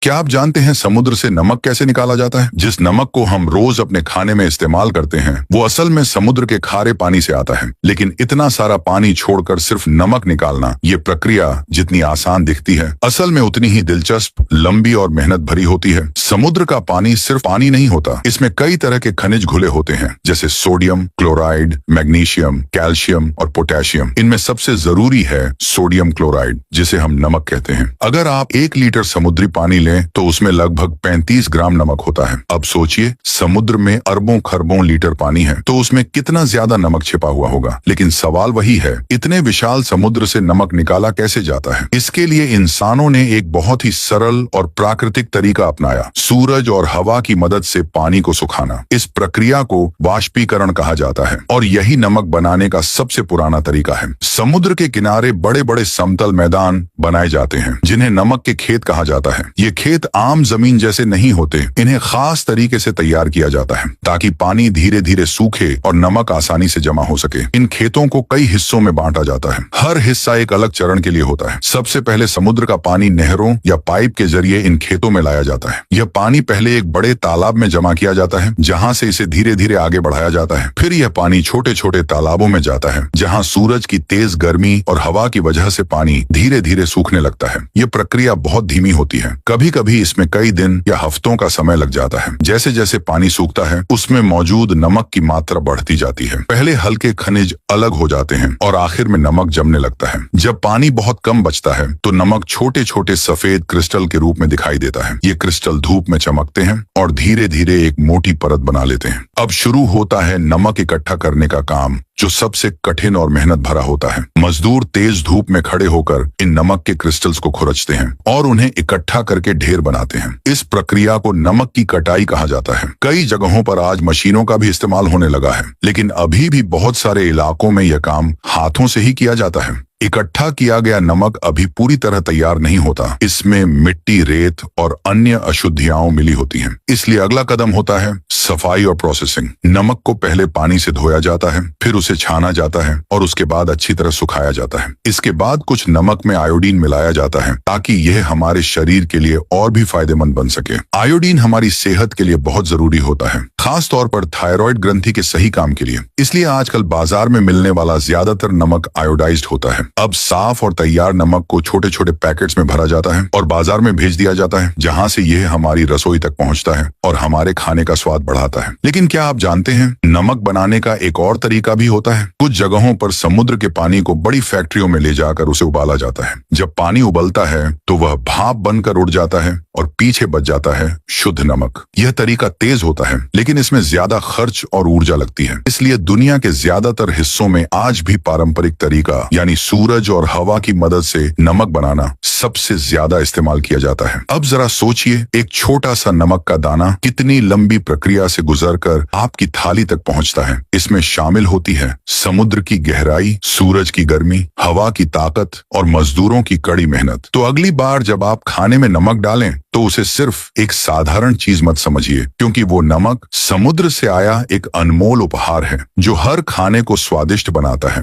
क्या आप जानते हैं समुद्र से नमक कैसे निकाला जाता है? जिस नमक को हम रोज अपने खाने में इस्तेमाल करते हैं वो असल में समुद्र के खारे पानी से आता है। लेकिन इतना सारा पानी छोड़कर सिर्फ नमक निकालना, ये प्रक्रिया जितनी आसान दिखती है असल में उतनी ही दिलचस्प, लंबी और मेहनत भरी होती है। समुद्र का पानी सिर्फ पानी नहीं होता, इसमें कई तरह के खनिज घुले होते हैं, जैसे सोडियम, क्लोराइड, मैग्नीशियम, कैल्शियम और पोटेशियम। इनमें सबसे जरूरी है सोडियम क्लोराइड, जिसे हम नमक कहते हैं। अगर आप 1 लीटर समुद्री पानी लें तो उसमें लगभग 35 ग्राम नमक होता है। अब सोचिए, समुद्र में अरबों खरबों लीटर पानी है तो उसमें कितना ज्यादा नमक छिपा हुआ होगा। लेकिन सवाल वही है, इतने विशाल समुद्र से नमक निकाला कैसे जाता है? इसके लिए इंसानों ने एक बहुत ही सरल और प्राकृतिक तरीका अपनाया, सूरज और हवा की मदद से पानी को सुखाना। इस प्रक्रिया को वाष्पीकरण कहा जाता है और यही नमक बनाने का सबसे पुराना तरीका है। समुद्र के किनारे बड़े बड़े समतल मैदान बनाए जाते हैं जिन्हें नमक के खेत कहा जाता है। ये खेत आम जमीन जैसे नहीं होते, इन्हें खास तरीके से तैयार किया जाता है ताकि पानी धीरे धीरे सूखे और नमक आसानी से जमा हो सके। इन खेतों को कई हिस्सों में बांटा जाता है, हर हिस्सा एक अलग चरण के लिए होता है। सबसे पहले समुद्र का पानी नहरों या पाइप के जरिए इन खेतों में लाया जाता है। यह पानी पहले एक बड़े तालाब में जमा किया जाता है, जहाँ से इसे धीरे धीरे आगे बढ़ाया जाता है। फिर यह पानी छोटे छोटे तालाबों में जाता है, जहाँ सूरज की तेज गर्मी और हवा की वजह से पानी धीरे धीरे सूखने लगता है। यह प्रक्रिया बहुत धीमी होती है, कभी कभी इसमें कई दिन या हफ्तों का समय लग जाता है। जैसे जैसे पानी सूखता है उसमें मौजूद नमक की मात्रा बढ़ती जाती है। पहले हल्के खनिज अलग हो जाते हैं और आखिर में नमक जमने लगता है। जब पानी बहुत कम बचता है तो नमक छोटे छोटे सफेद क्रिस्टल के रूप में दिखाई देता है। ये क्रिस्टल धूप में चमकते हैं और धीरे धीरे एक मोटी परत बना लेते हैं। अब शुरू होता है नमक इकट्ठा करने का काम, जो सबसे कठिन और मेहनत भरा होता है। मजदूर तेज धूप में खड़े होकर इन नमक के क्रिस्टल्स को खुरचते हैं और उन्हें इकट्ठा करके ढेर बनाते हैं। इस प्रक्रिया को नमक की कटाई कहा जाता है। कई जगहों पर आज मशीनों का भी इस्तेमाल होने लगा है, लेकिन अभी भी बहुत सारे इलाकों में यह काम हाथों से ही किया जाता है। इकट्ठा किया गया नमक अभी पूरी तरह तैयार नहीं होता, इसमें मिट्टी, रेत और अन्य अशुद्धियां मिली होती हैं। इसलिए अगला कदम होता है सफाई और प्रोसेसिंग। नमक को पहले पानी से धोया जाता है, फिर उसे छाना जाता है और उसके बाद अच्छी तरह सुखाया जाता है। इसके बाद कुछ नमक में आयोडीन मिलाया जाता है ताकि यह हमारे शरीर के लिए और भी फायदेमंद बन सके। आयोडीन हमारी सेहत के लिए बहुत जरूरी होता है, खास तौर पर थायराइड ग्रंथि के सही काम के लिए। इसलिए आजकल बाजार में मिलने वाला ज्यादातर नमक आयोडाइज्ड होता है। अब साफ और तैयार नमक को छोटे छोटे पैकेट्स में भरा जाता है और बाजार में भेज दिया जाता है, जहां से यह हमारी रसोई तक पहुंचता है और हमारे खाने का स्वाद बढ़ाता है। लेकिन क्या आप जानते हैं, नमक बनाने का एक और तरीका भी होता है। कुछ जगहों पर समुद्र के पानी को बड़ी फैक्ट्रियों में ले जाकर उसे उबाला जाता है। जब पानी उबलता है तो वह भाप बनकर उड़ जाता है और पीछे बच जाता है शुद्ध नमक। यह तरीका तेज होता है, लेकिन इसमें ज्यादा खर्च और ऊर्जा लगती है। इसलिए दुनिया के ज्यादातर हिस्सों में आज भी पारंपरिक तरीका यानी सूरज और हवा की मदद से नमक बनाना सबसे ज्यादा इस्तेमाल किया जाता है। अब जरा सोचिए, एक छोटा सा नमक का दाना कितनी लंबी प्रक्रिया से गुजरकर आपकी थाली तक पहुंचता है। इसमें शामिल होती है समुद्र की गहराई, सूरज की गर्मी, हवा की ताकत और मजदूरों की कड़ी मेहनत। तो अगली बार जब आप खाने में नमक डालें तो उसे सिर्फ एक साधारण चीज मत समझिए, क्योंकि वो नमक समुद्र से आया एक अनमोल उपहार है जो हर खाने को स्वादिष्ट बनाता है।